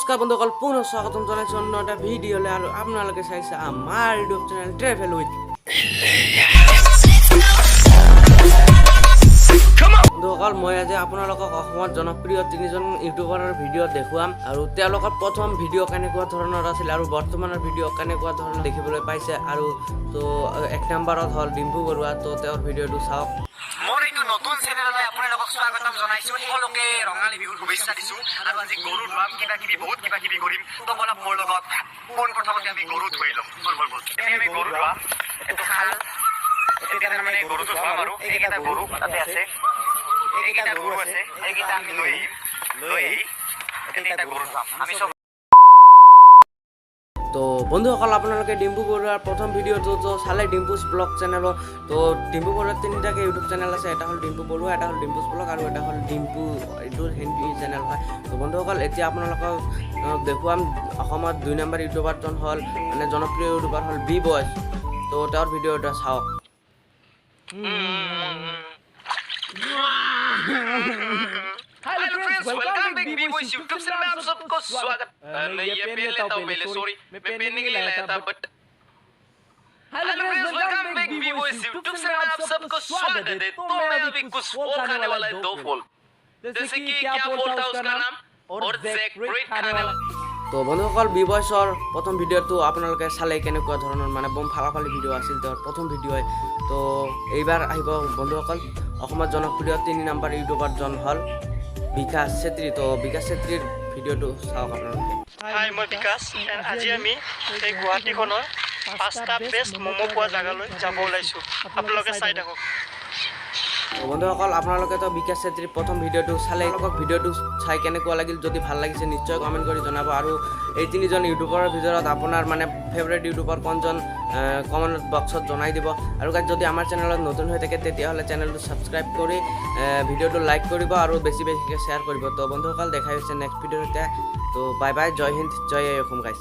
নমস্কাৰ বন্ধুসকল, পুনৰ স্বাগতম জনাইছোঁ অন্য এটা ভিডিঅ'লৈ। আৰু আপোনালোকে চাইছে আমাৰ ইউটিউব চেনেল ট্ৰেভেল উইথ। বন্ধুসকল, মই আজি আপোনালোকক অসমত জনপ্ৰিয় তিনিজন ইউটিউবাৰৰ ভিডিঅ' দেখুৱাম আৰু তেওঁলোকৰ প্ৰথম ভিডিঅ' কেনেকুৱা ধৰণৰ আছিল আৰু বৰ্তমানৰ ভিডিঅ' কেনেকুৱা ধৰণৰ দেখিবলৈ পাইছে। আৰু তো 1 নম্বৰত হ'ল ডিম্পু বৰুৱা। তো তেওঁৰ ভিডিঅ'টো চাওক। মোৰ এইটো নতুন চেনেললৈ আপোনালোকক স্বাগতম জনাইছোঁ। সকলোকে ৰঙালী বিহুৰ শুভেচ্ছা দিছোঁ। আৰু আজি গৰু ধোৱাম, বহুত কিবা কিবি কৰিম। তো বলক মোৰ লগত। পোন প্ৰথমতে আমি গৰু ধুই ল'ম। আমি গৰু ধোৱাম, এইটো খাল, এতিয়া তাৰমানে গৰুটো ধোৱাম আৰু এইকেইটা গৰু তাতে আছে, এইকেইটা গৰু আছে, এইকেইটা আমি লৈ আহি এইকেইটা গৰু ধোৱাম। আমি চব তো বন্ধুসকল, আপোনালোকে ডিম্পু বৰুৱাৰ প্ৰথম ভিডিঅ'টো চালে ডিম্পুছ ব্লগ চেনেলত। তো ডিম্পু বৰুৱাৰ তিনিটাকে ইউটিউব চেনেল আছে। এটা হ'ল ডিম্পু বৰুৱা, এটা হ'ল ডিম্পুছ ব্লগ আৰু এটা হ'ল ডিম্পু, এইটো হিন্দী চেনেল হয়। তো বন্ধুসকল, এতিয়া আপোনালোকক দেখুৱাম অসমত 2 নম্বৰ ইউটিউবাৰজন হ'ল মানে জনপ্ৰিয় ইউটিউবাৰ হ'ল বি বইজ। তো তেওঁৰ ভিডিঅ' এটা চাওক। Hello friends, welcome back B boys YouTube channel में आप सबको स्वागत। मैं ये पेन लेता हूं पहले, सॉरी मैं पेन नहीं लाया था but hello friends, welcome back B boys YouTube channel में आप सबको स्वागत है। तो मैं अभी कुछ फॉल खाने वाला है, 2 फॉल, जैसे कि क्या फॉल था उसका नाम और जैक ब्रेड खाने वाला। তো বন্ধুসকল, বি বইজৰ প্ৰথম ভিডিঅ'টো আপোনালোকে চালে কেনেকুৱা ধৰণৰ মানে বম ফালাফালি ভিডিঅ' আছিল তেওঁৰ প্ৰথম ভিডিঅ'ই। তো এইবাৰ আহিব বন্ধুসকল অসমত জনপ্ৰিয় 3 নম্বৰ ইউটিউবাৰজন হ'ল বিকাশ চেত্ৰী। তো বিকাশ চেত্ৰীৰ ভিডিঅ'টো চাওক আপোনালোকে। হাই, মই বিকাশ। আজি আমি এই গুৱাহাটীখনৰ 5টা বেষ্ট ম'ম' পোৱা জেগালৈ যাব ওলাইছোঁ। আপোনালোকে চাই থাকক। তো বন্ধুসকল, আপোনালোকেতো বিকাশ চেত্ৰীৰ প্ৰথম ভিডিঅ'টো চালে। ভিডিঅ'টো চাই কেনেকুৱা লাগিল, যদি ভাল লাগিছে নিশ্চয় কমেণ্ট কৰি জনাব। আৰু এই 3জন ইউটিউবাৰৰ ভিতৰত আপোনাৰ মানে ফেভৰেট ইউটিউবাৰ কোনজন কমেণ্ট বক্সত জনাই দিব। আৰু যদি আমাৰ চেনেলত নতুন হৈ থাকে তেতিয়াহ'লে চেনেলটো ছাবস্ক্ৰাইব কৰি ভিডিঅ'টো লাইক কৰিব আৰু বেছিকৈ শ্বেয়াৰ কৰিব। তো বন্ধুসকল, দেখা হৈছে নেক্সট ভিডিঅ'তে। তো বাই বাই, জয় হিন্দ, জয় অসম গাইছ।